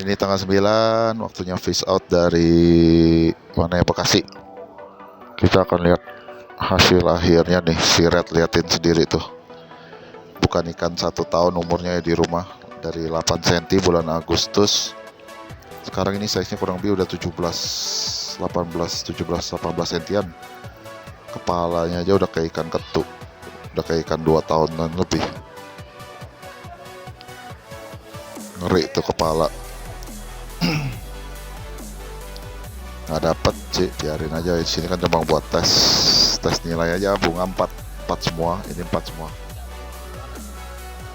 Ini tanggal 9, waktunya fish out dari mana ya, Bekasi. Kita akan lihat hasil akhirnya nih, si red, liatin sendiri tuh. Bukan ikan 1 tahun umurnya ya di rumah, dari 8 cm bulan Agustus. Sekarang ini size nya kurang lebih udah 17 18 cm. Kepalanya aja udah kayak ikan ketuk, udah kayak ikan 2 tahunan lebih. Ngeri tuh kepala. Nggak dapet sih, biarin aja. Di sini kan cuma buat tes nilai aja. Bunga 4 semua, ini 4 semua.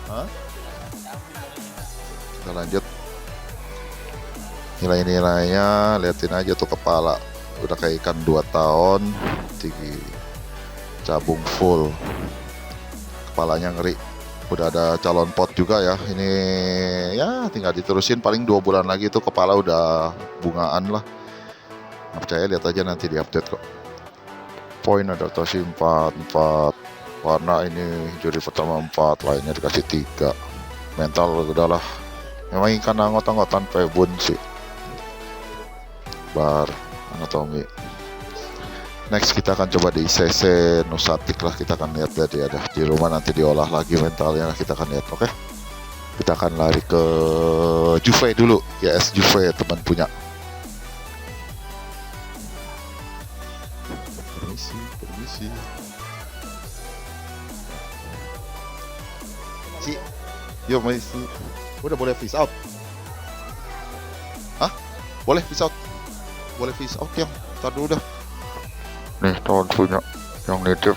Hah? Kita lanjut. Nilai-nilainya liatin aja tuh, kepala udah kayak ikan 2 tahun, tinggi, cabung full, kepalanya ngeri. Udah ada calon pot juga ya. Ini ya tinggal diterusin, paling 2 bulan lagi tuh kepala udah bungaan lah. Nggak percaya, lihat aja nanti di update kok. Poin adaptasi 4 warna ini juri pertama 4, lainnya dikasih 3. Mental udahlah, memang ikan anggot-anggotan pebun sih. Bar anatomi. Next kita akan coba di ICC Nusatik lah, kita akan lihat tadi ada di rumah, nanti diolah lagi mentalnya, kita akan lihat. Oke, kita akan lari ke Juve dulu ya, Juve teman punya. Permisi si yo, masih udah boleh fish out. Hah, boleh fish out, boleh fish out yang tar dulu dah. Nih tahun punya yang nitip.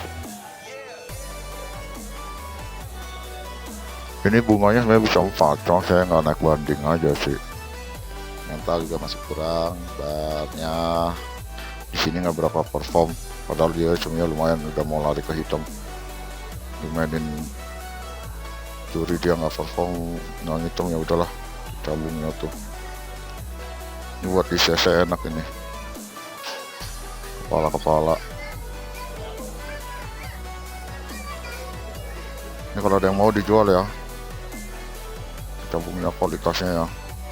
Ini bunganya sebenarnya bisa 4, cuma saya nggak naik banding aja sih. Mental juga masih kurang, barnya di sini nggak berapa perform. Padahal dia sebenarnya lumayan, udah mau lari ke hitam. Dimainin juri dia nggak perform, nggak hitam, ya udahlah cabungnya tuh. Ini buat di CC enak ini. Kepala. Ini kalau ada yang mau dijual ya, cabungnya kualitasnya ya.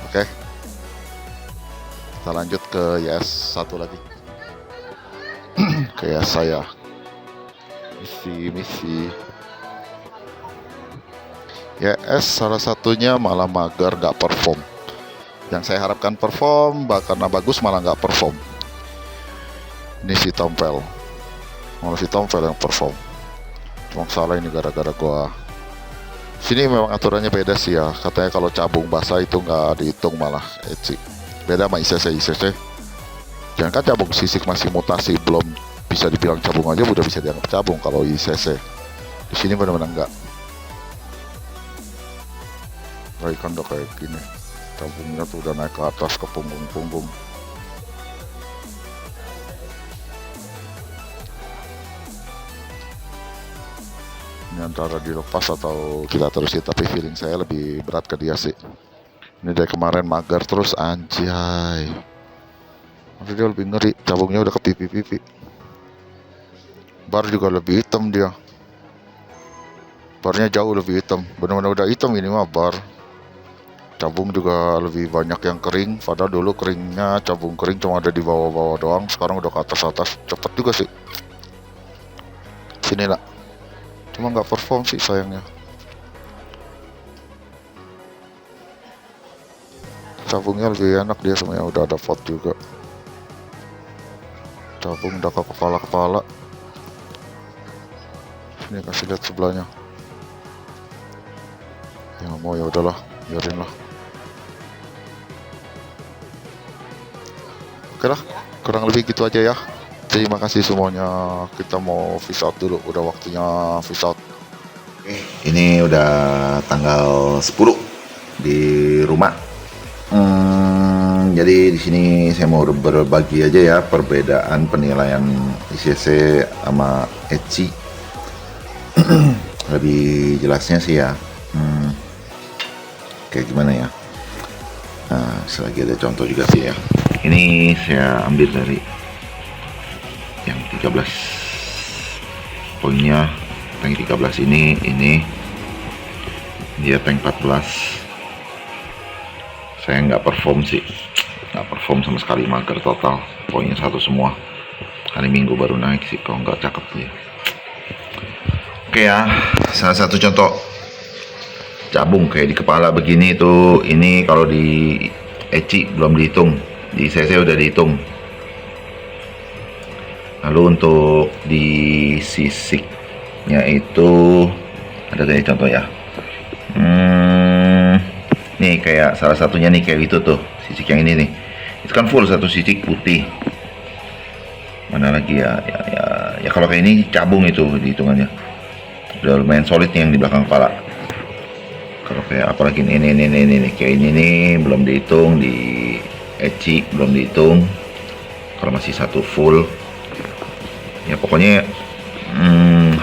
Oke, kita lanjut ke YS 1 lagi. Kayak saya misi YS salah satunya malah mager, nggak perform. Yang saya harapkan perform, karena bagus malah nggak perform. Ini si Tompel, malah si Tompel yang perform. Cuma salah ini gara-gara gua. Sini memang aturannya beda sih ya. Katanya kalau cabung basah itu nggak dihitung, malah Eci. Beda sama ICC. Jangan kan cabung sisik masih mutasi, belum bisa dibilang cabung aja udah bisa dianggap cabung kalau ICC. Di sini benar-benar enggak. Ikan udah kayak gini, cabungnya tuh udah naik ke atas ke punggung. Ini antara dilepas atau kita terusin, tapi feeling saya lebih berat ke dia sih. Ini dari kemarin mager terus, anjay. Nanti dia lebih ngeri, cabungnya udah ke pipi. Bar juga lebih hitam dia. Barnya jauh lebih hitam, benar-benar udah hitam ini mah bar. Cabung juga lebih banyak yang kering, padahal dulu keringnya cabung kering cuma ada di bawah-bawah doang, sekarang udah ke atas-atas. Cepet juga sih. Sini lah. Cuma nggak perform sih sayangnya. Cabungnya lebih enak dia, semuanya udah ada pot juga. Cabung udah ke kepala. Ini kasih lihat sebelahnya. Ya mau, ya udahlah, biarin lah. Oke lah, kurang lebih gitu aja ya. Terima kasih semuanya. Kita mau fish out dulu, udah waktunya fish out. Oke, ini udah tanggal 10 di rumah. Jadi di sini saya mau berbagi aja ya perbedaan penilaian ICC sama Eci. Lebih jelasnya sih ya. Kayak gimana ya? Nah, selagi ada contoh juga sih ya. Ini saya ambil dari yang 13 poinnya, tank 13 ini dia tank 14 saya nggak perform sih, nggak perform sama sekali, mager total, poinnya satu semua. Hari Minggu baru naik sih, kalau nggak cakep dia. Oke ya, salah satu contoh cabung kayak di kepala begini tuh, ini kalau di Eci belum dihitung, di CC udah dihitung. Lalu untuk di sisiknya itu ada kayak contoh ya. Nih kayak salah satunya nih kayak itu tuh, sisik yang ini nih. Itu kan full satu sisik putih. Mana lagi ya? Ya kalau kayak ini cabung itu dihitungannya. Udah lumayan solid nih yang di belakang kepala. Kalau kayak apalagi ini kayak ini nih belum dihitung, di Eci belum dihitung. Kalau masih satu full, ya pokoknya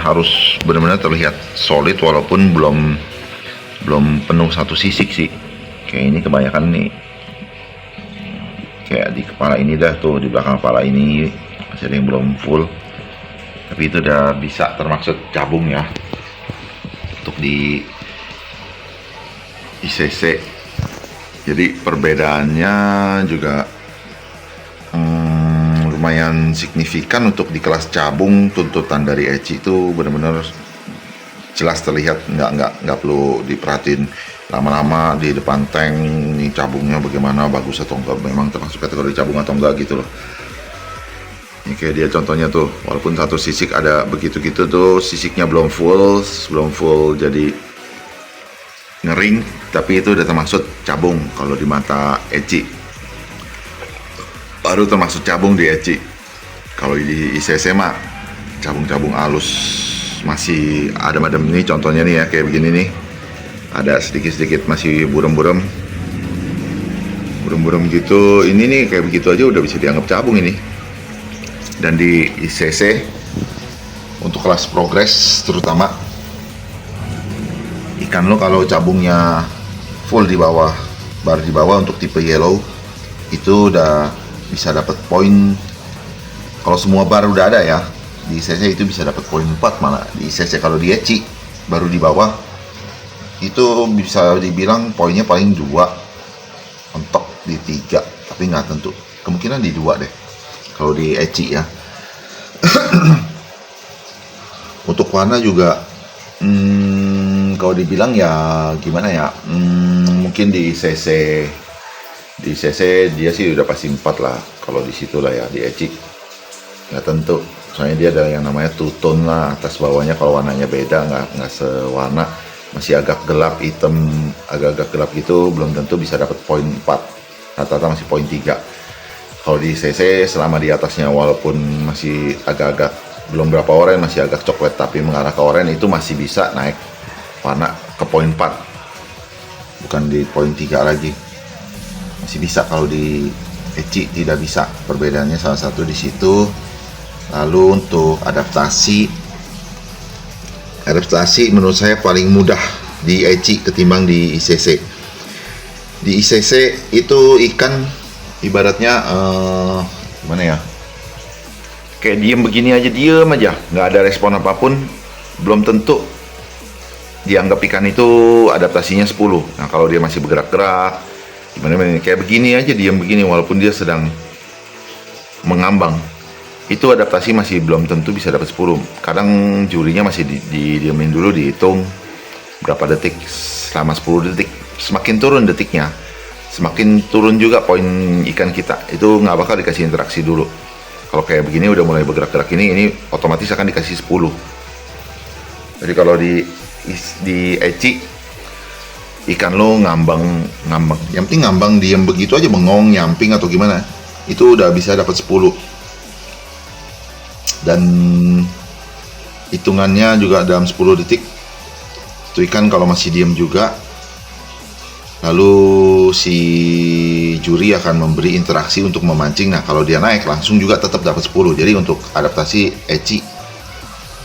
harus benar-benar terlihat solid walaupun belum penuh satu sisik sih. Kayak ini kebanyakan nih, kayak di kepala ini dah tuh, di belakang kepala ini masih ada yang belum full, tapi itu udah bisa termaksud cabung ya untuk di ICC. Jadi perbedaannya juga lumayan signifikan. Untuk di kelas cabung, tuntutan dari Eci itu benar-benar jelas terlihat, nggak perlu diperhatiin lama-lama di depan tank nih cabungnya bagaimana, bagus atau enggak, memang termasuk kategori cabung atau enggak gitu loh. Ini kayak dia contohnya tuh, walaupun satu sisik ada begitu-gitu tuh, sisiknya belum full jadi ngering, tapi itu udah termasuk cabung kalau di mata Eci. Baru termasuk cabung di Eci. Kalau di ICC mah cabung-cabung halus, masih adem-adem. Nih contohnya nih ya, kayak begini nih, ada sedikit-sedikit masih burem-burem gitu. Ini nih kayak begitu aja udah bisa dianggap cabung ini. Dan di ICC untuk kelas progres terutama, ikan lo kalau cabungnya full di bawah, bar di bawah untuk tipe yellow, itu udah bisa dapat poin. Kalau semua bar udah ada ya, di ICC itu bisa dapat poin 4 malah di ICC. Kalau di Eci baru di bawah, itu bisa dibilang poinnya paling 2, mentok di 3, tapi nggak tentu, kemungkinan di 2 deh kalau di Eci ya. Untuk warna juga kalau dibilang ya gimana ya, mungkin di ICC dia sih udah pasti 4 lah. Kalau di situ lah ya, di Eci nggak tentu, soalnya dia ada yang namanya two tone lah, atas bawahnya kalau warnanya beda, nggak sewarna, masih agak gelap, hitam agak-agak gelap gitu, belum tentu bisa dapat poin 4, rata-rata masih poin 3. Kalau di CC selama di atasnya walaupun masih agak-agak belum berapa oranye, masih agak coklat tapi mengarah ke oranye, itu masih bisa naik warna ke poin 4, bukan di poin 3 lagi, masih bisa. Kalau di Eci tidak bisa, perbedaannya salah satu di situ. Lalu untuk adaptasi menurut saya paling mudah di Eci ketimbang di ICC. Di ICC itu ikan ibaratnya gimana ya, kayak diem begini aja, nggak ada respon apapun, belum tentu dianggap ikan itu adaptasinya 10. Nah kalau dia masih bergerak-gerak gimana, kayak begini aja, diem begini walaupun dia sedang mengambang, itu adaptasi masih belum tentu bisa dapat 10. Kadang jurinya masih didiemin dulu, dihitung berapa detik, selama 10 detik. Semakin turun detiknya, semakin turun juga poin ikan kita. Itu nggak bakal dikasih interaksi dulu. Kalau kayak begini udah mulai bergerak-gerak ini otomatis akan dikasih 10. Jadi kalau di Eci, ikan lo ngambang, yang penting ngambang diem begitu aja, bengong, nyamping atau gimana, itu udah bisa dapat 10. Dan hitungannya juga dalam 10 detik itu ikan kalau masih diem juga, lalu si juri akan memberi interaksi untuk memancing. Nah kalau dia naik langsung juga tetap dapat 10. Jadi untuk adaptasi Eci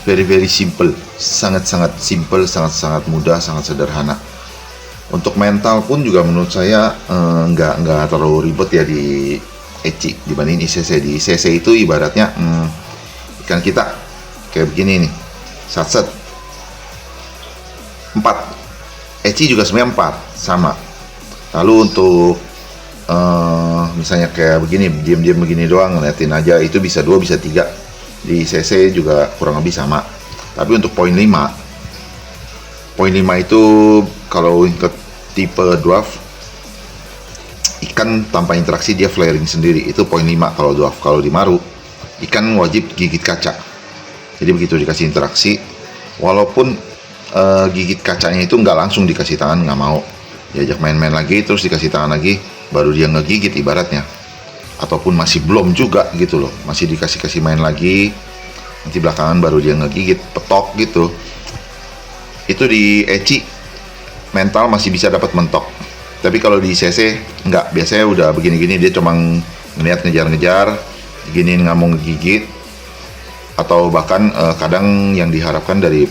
very simple, sangat simple, sangat mudah, sangat sederhana. Untuk mental pun juga menurut saya nggak terlalu ribet ya di Eci dibanding ICC. Di ICC itu ibaratnya ikan kita kayak begini nih, satset 4, Eci juga sebenarnya 4 sama. Lalu untuk misalnya kayak begini, diam-diam begini doang ngeliatin aja, itu bisa 2 bisa 3. Di CC juga kurang lebih sama. Tapi untuk poin 5 itu kalau ke tipe dwarf ikan tanpa interaksi dia flaring sendiri, itu poin 5 kalau dwarf. Kalau di Maru ikan wajib gigit kaca, jadi begitu dikasih interaksi, walaupun gigit kacanya itu nggak langsung dikasih tangan, nggak mau, diajak main-main lagi terus dikasih tangan lagi baru dia ngegigit ibaratnya, ataupun masih belum juga gitu loh, masih dikasih main lagi, nanti belakangan baru dia ngegigit petok gitu. Itu di Eci mental masih bisa dapat mentok, tapi kalau di CC nggak, biasanya udah begini-gini dia cuma ngeliat ngejar-ngejar giniin, nggak mau ngegigit, atau bahkan kadang yang diharapkan dari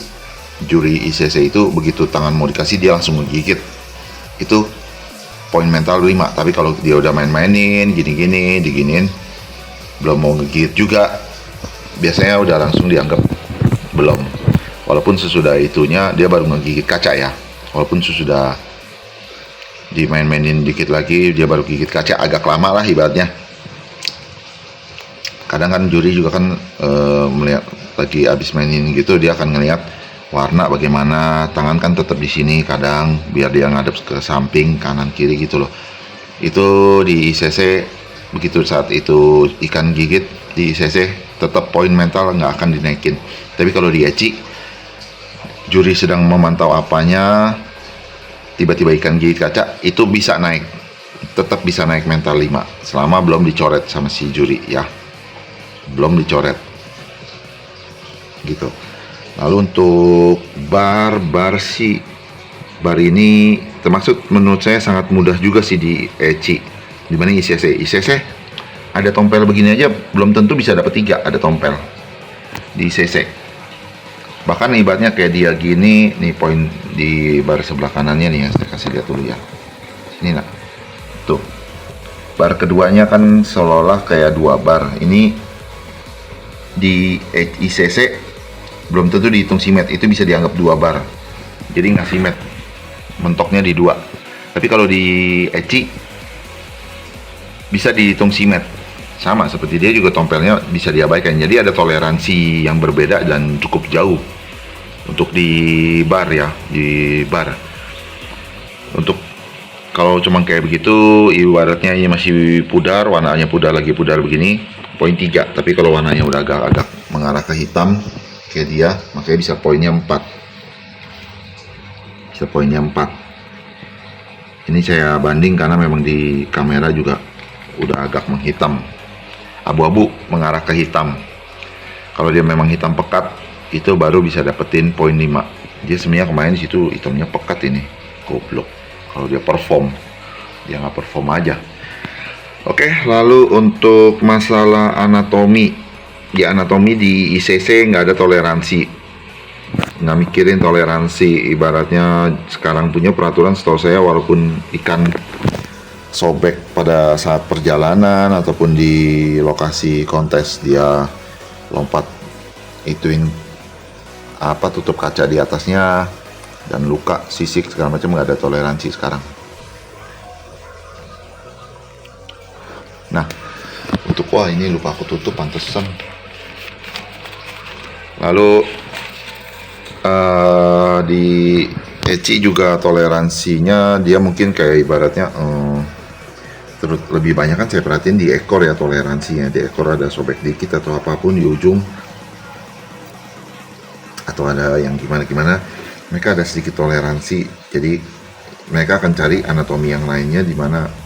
juri ICC itu begitu tangan mau dikasih dia langsung ngegigit, itu poin mental 5. Tapi kalau dia udah main-mainin gini-gini diginiin belum mau ngegigit juga, biasanya udah langsung dianggap belum, walaupun sesudah itunya dia baru ngegigit kaca ya, walaupun sesudah dimain-mainin dikit lagi dia baru gigit kaca, agak lama lah ibaratnya. Kadang kan juri juga kan melihat lagi abis mainin gitu, dia akan ngelihat warna bagaimana, tangan kan tetap di sini kadang biar dia ngadep ke samping kanan kiri gitu loh. Itu di ICC begitu, saat itu ikan gigit di ICC tetap poin mental nggak akan dinaikin. Tapi kalau di Eci juri sedang memantau apanya, tiba-tiba ikan gigit kaca, itu bisa naik, tetap bisa naik mental 5 selama belum dicoret sama si juri ya, belum dicoret gitu. Lalu untuk bar ini termasuk menurut saya sangat mudah juga sih di Eci dibanding ICC ada tompel begini aja belum tentu bisa dapat 3 ada tompel di ICC. Bahkan ibaratnya kayak dia gini nih, poin di bar sebelah kanannya nih ya, saya kasih lihat dulu ya, ini nah tuh bar keduanya kan seolah-olah kayak 2 bar. Ini di ICC belum tentu dihitung simet, itu bisa dianggap 2 bar, jadi nggak simet, mentoknya di 2. Tapi kalau di Eci bisa dihitung simet, sama seperti dia juga tompelnya bisa diabaikan, jadi ada toleransi yang berbeda dan cukup jauh untuk di bar ya, di bar. Untuk kalau cuma kayak begitu ibaratnya ini masih pudar, warnanya pudar lagi pudar begini, poin 3. Tapi kalau warnanya udah agak-agak mengarah ke hitam kayak dia, makanya bisa poinnya 4, bisa poinnya 4. Ini saya banding karena memang di kamera juga udah agak menghitam, abu-abu mengarah ke hitam. Kalau dia memang hitam pekat itu baru bisa dapetin poin 5. Dia sebenarnya kemarin situ hitamnya pekat, ini goblok. Kalau dia perform, dia nggak perform aja. Oke, lalu untuk masalah anatomi, di anatomi di ICC nggak ada toleransi, nggak mikirin toleransi. Ibaratnya sekarang punya peraturan setahu saya, walaupun ikan sobek pada saat perjalanan ataupun di lokasi kontes dia lompat ituin apa, tutup kaca di atasnya dan luka, sisik segala macam, nggak ada toleransi sekarang. Nah untuk, wah ini lupa aku tutup pantesan. Lalu di Eci juga toleransinya dia mungkin kayak ibaratnya terus lebih banyak kan saya perhatiin di ekor ya toleransinya. Di ekor ada sobek dikit atau apapun di ujung, atau ada yang gimana-gimana, mereka ada sedikit toleransi. Jadi mereka akan cari anatomi yang lainnya di mana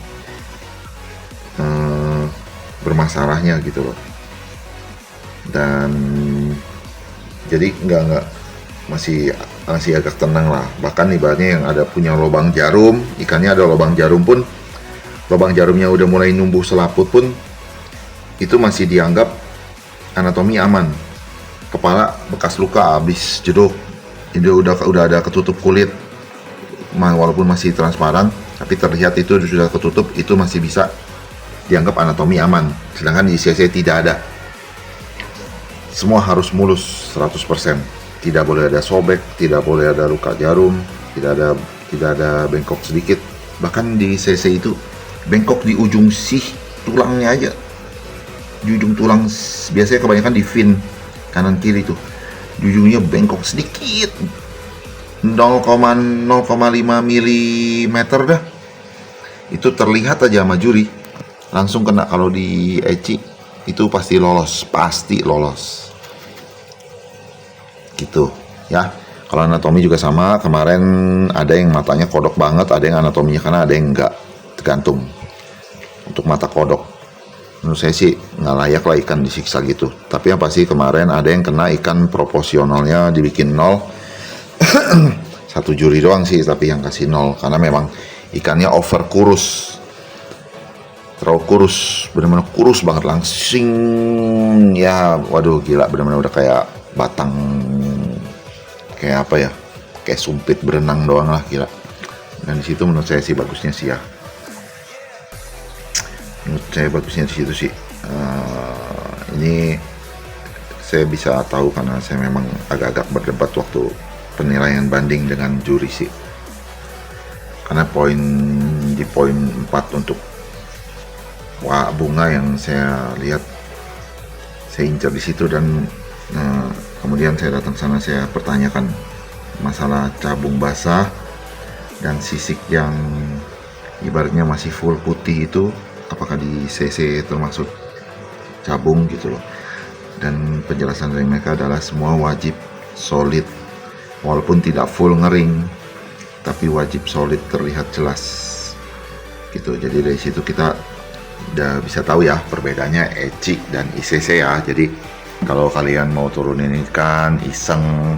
bermasalahnya gitu loh. Dan jadi nggak masih agak tenang lah. Bahkan ibaratnya yang ada punya lubang jarum, ikannya ada lubang jarum pun, lubang jarumnya udah mulai numbuh selaput pun, itu masih dianggap anatomi aman. Kepala bekas luka habis jeduk, itu udah ada ketutup kulit, walaupun masih transparan tapi terlihat itu sudah ketutup, itu masih bisa dianggap anatomi aman. Sedangkan di ICC tidak ada, semua harus mulus 100%, tidak boleh ada sobek, tidak boleh ada luka jarum, tidak ada bengkok sedikit, Bahkan di CC itu bengkok di ujung sih tulangnya aja, di ujung tulang. Biasanya kebanyakan di fin kanan kiri tuh, di ujungnya bengkok sedikit, 0,05 mm dah. Itu terlihat aja sama juri, langsung kena. Kalau di Eci itu pasti lolos gitu ya. Kalau anatomi juga sama, kemarin ada yang matanya kodok banget, ada yang anatominya karena ada yang enggak, tergantung. Untuk mata kodok menurut saya sih nggak layak lah ikan disiksa gitu, tapi yang pasti kemarin ada yang kena ikan proporsionalnya dibikin 0. Satu juri doang sih tapi yang kasih 0, karena memang ikannya over kurus, terlalu kurus, benar-benar kurus banget, langsing ya. Waduh gila, benar-benar udah kayak batang, kayak apa ya, kayak sumpit berenang doang lah, gila. Dan disitu menurut saya sih bagusnya sih ya, menurut saya bagusnya di situ sih. Ini saya bisa tahu karena saya memang agak-agak berdebat waktu penilaian banding dengan juri sih, karena di poin 4 untuk bunga yang saya lihat, saya incar di situ. Dan kemudian saya datang sana, saya pertanyakan masalah cabung basah dan sisik yang ibaratnya masih full putih itu, apakah di CC termasuk cabung gitu loh. Dan penjelasan dari mereka adalah semua wajib solid, walaupun tidak full ngering, tapi wajib solid, terlihat jelas gitu. Jadi dari situ kita udah bisa tahu ya perbedaannya Eci dan ICC ya. Jadi kalau kalian mau turunin ikan iseng,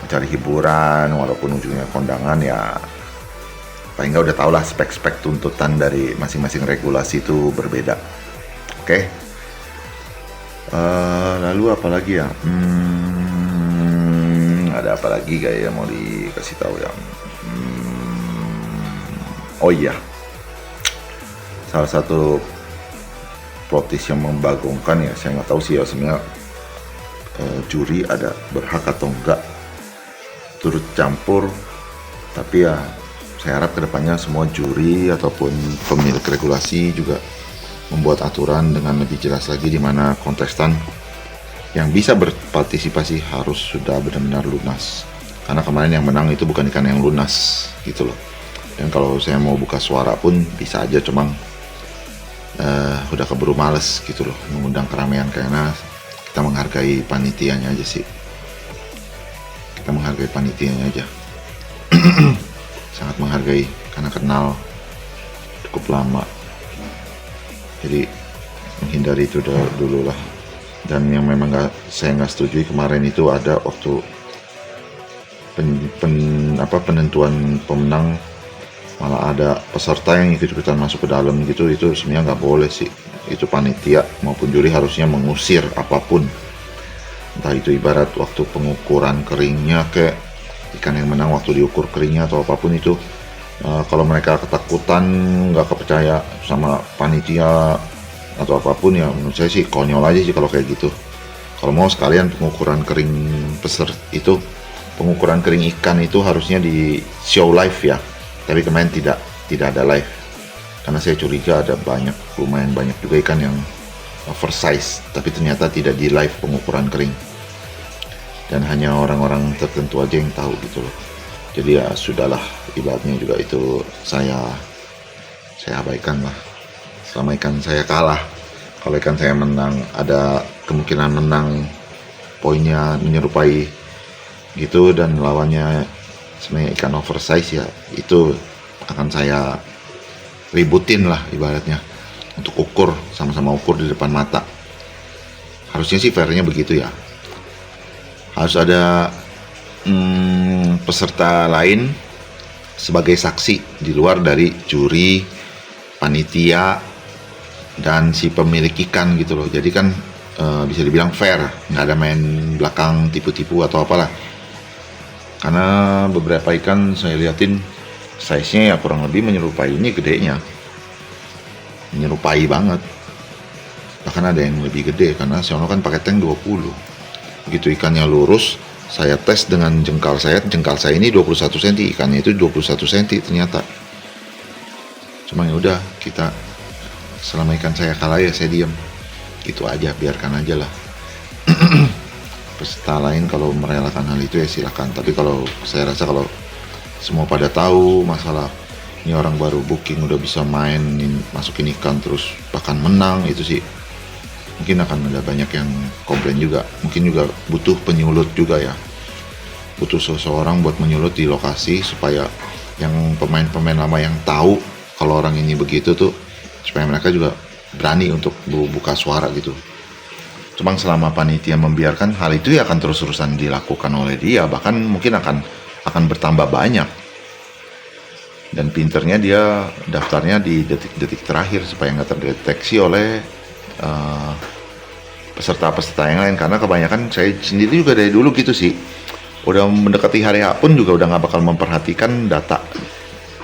mencari hiburan walaupun ujungnya kondangan, ya paling nggak udah tau lah spek-spek tuntutan dari masing-masing regulasi itu berbeda. Oke. Lalu apa lagi ya? Ada apa lagi kayak mau dikasih tahu ya? Oh iya, salah satu plotis yang membagongkan ya, saya nggak tahu sih ya sebenarnya juri ada berhak atau enggak turut campur, tapi ya saya harap kedepannya semua juri ataupun pemilik regulasi juga membuat aturan dengan lebih jelas lagi, di mana kontestan yang bisa berpartisipasi harus sudah benar-benar lunas, karena kemarin yang menang itu bukan ikan yang lunas gitu loh. Dan kalau saya mau buka suara pun bisa aja, cuma udah keburu males gitu loh mengundang keramaian, karena kita menghargai panitianya aja sih, kita menghargai panitianya aja. Sangat menghargai karena kenal cukup lama, jadi menghindari itu dulu lah. Dan yang memang saya nggak setujui kemarin itu ada waktu penentuan pemenang, malah ada peserta yang ikut-ikutan masuk ke dalam gitu. Itu sebenarnya nggak boleh sih. Itu panitia maupun juri harusnya mengusir apapun, entah itu ibarat waktu pengukuran keringnya, kayak ikan yang menang waktu diukur keringnya atau apapun itu. Kalau mereka ketakutan, nggak kepercaya sama panitia atau apapun, ya menurut saya sih konyol aja sih kalau kayak gitu. Kalau mau sekalian pengukuran kering itu, pengukuran kering ikan itu harusnya di show live ya, tapi kemarin tidak ada live, karena saya curiga ada lumayan banyak juga ikan yang oversize, tapi ternyata tidak di live pengukuran kering, dan hanya orang-orang tertentu aja yang tahu gitu loh. Jadi ya sudahlah, ibaratnya juga itu saya abaikan lah selama ikan saya kalah. Kalau ikan saya menang, ada kemungkinan menang poinnya menyerupai gitu, dan lawannya sebenarnya ikan oversize, ya itu akan saya ributin lah ibaratnya, untuk ukur, sama-sama ukur di depan mata. Harusnya sih fairnya begitu ya. Harus ada peserta lain sebagai saksi di luar dari juri, panitia, dan si pemilik ikan gitu loh. Jadi kan bisa dibilang fair, nggak ada main belakang tipu-tipu atau apalah. Karena beberapa ikan saya liatin size-nya ya kurang lebih menyerupai ini, gedenya menyerupai banget, bahkan ada yang lebih gede, karena Siono kan pakai tank 20. Begitu ikannya lurus, saya tes dengan jengkal saya ini 21 cm, ikannya itu 21 cm ternyata. Cuma ya udah, kita selama ikan saya kalah ya saya diam, gitu aja, biarkan aja lah. Peserta lain kalau merelakan hal itu ya silakan, tapi kalau saya rasa kalau semua pada tahu masalah ini orang baru booking udah bisa main masukin ikan terus bahkan menang, itu sih mungkin akan ada banyak yang komplain juga. Mungkin juga butuh penyulut juga ya, butuh seseorang buat menyulut di lokasi supaya yang pemain-pemain lama yang tahu kalau orang ini begitu tuh, supaya mereka juga berani untuk buka suara gitu. Cuma selama panitia membiarkan, hal itu ya akan terus-terusan dilakukan oleh dia, bahkan mungkin akan bertambah banyak. Dan pinternya dia daftarnya di detik-detik terakhir supaya nggak terdeteksi oleh peserta-peserta yang lain. Karena kebanyakan saya sendiri juga dari dulu gitu sih, udah mendekati hari H pun juga udah nggak bakal memperhatikan data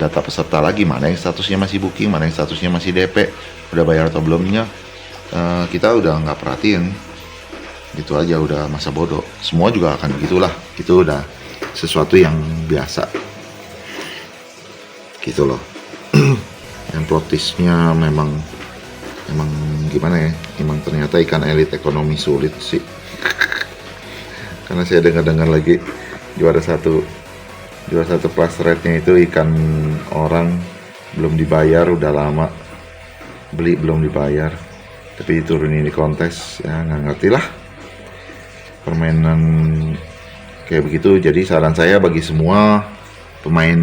peserta lagi, mana yang statusnya masih booking, mana yang statusnya masih DP, udah bayar atau belumnya. Kita udah nggak perhatiin, gitu aja, udah masa bodoh. Semua juga akan begitulah, itu udah sesuatu yang biasa gitu loh. Yang plotisnya memang gimana ya, memang ternyata ikan elit ekonomi sulit sih. Karena saya dengar lagi juara satu plus rate-nya itu ikan orang belum dibayar, udah lama beli belum dibayar, tapi diturunin di kontes, ya nggak ngerti lah permainan kayak begitu. Jadi saran saya bagi semua pemain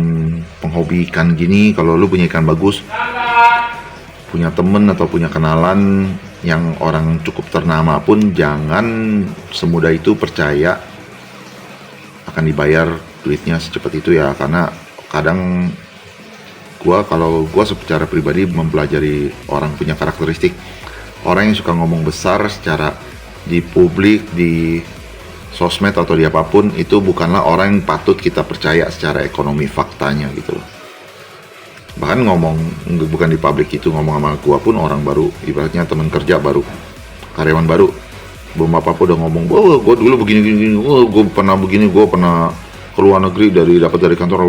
penghobi ikan gini, kalau lu punya ikan bagus, punya temen atau punya kenalan yang orang cukup ternama pun, jangan semudah itu percaya akan dibayar duitnya secepat itu ya. Karena kadang kalau gua secara pribadi mempelajari orang punya karakteristik, orang yang suka ngomong besar secara di publik, di sosmed atau di apapun, itu bukanlah orang yang patut kita percaya secara ekonomi faktanya gitu loh. Bahkan ngomong bukan di publik, itu ngomong sama gua pun orang baru, ibaratnya teman kerja baru, karyawan baru, belum apa-apa udah ngomong, oh gua dulu begini, oh gua pernah begini, gua pernah ke luar negeri dapat dari kantor.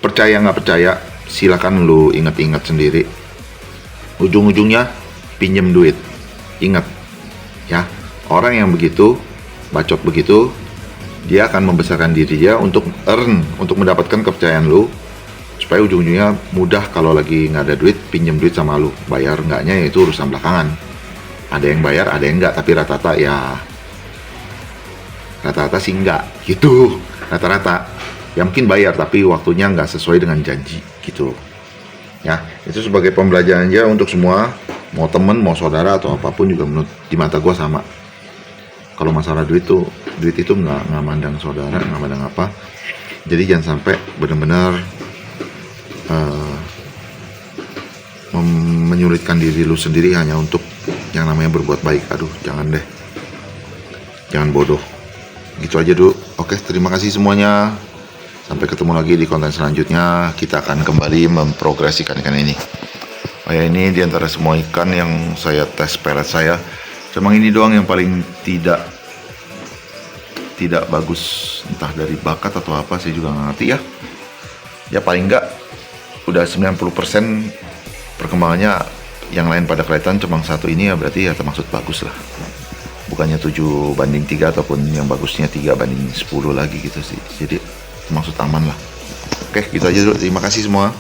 Percaya nggak percaya, silakan lu ingat-ingat sendiri, ujung-ujungnya pinjem duit. Ingat ya, orang yang begitu, bacot begitu, dia akan membesarkan diri dia untuk untuk mendapatkan kepercayaan lu, supaya ujung-ujungnya mudah kalau lagi nggak ada duit, pinjem duit sama lu. Bayar nggaknya ya itu urusan belakangan. Ada yang bayar, ada yang nggak, tapi rata-rata sih nggak gitu. Rata-rata ya mungkin bayar, tapi waktunya nggak sesuai dengan janji gitu ya. Itu sebagai pembelajaran aja untuk semua, mau temen, mau saudara atau apapun juga, menurut di mata gue sama. Kalau masalah duit itu nggak mandang saudara, nggak mandang apa. Jadi jangan sampai benar-benar menyulitkan diri lu sendiri hanya untuk yang namanya berbuat baik. Aduh, jangan deh, jangan bodoh. Gitu aja dulu. Oke, terima kasih semuanya. Sampai ketemu lagi di konten selanjutnya. Kita akan kembali memprogresikan ikan ini. Oh ya, ini diantara semua ikan yang saya tes pelet saya, cuma ini doang yang paling tidak bagus, entah dari bakat atau apa, saya juga nggak ngerti ya. Ya paling nggak udah 90% perkembangannya, yang lain pada kelihatan, cuma satu ini ya berarti ya termaksud bagus lah. Bukannya 7:3 ataupun yang bagusnya 3:10 lagi gitu sih. Jadi termaksud aman lah. Oke, gitu aja dulu. Terima kasih semua.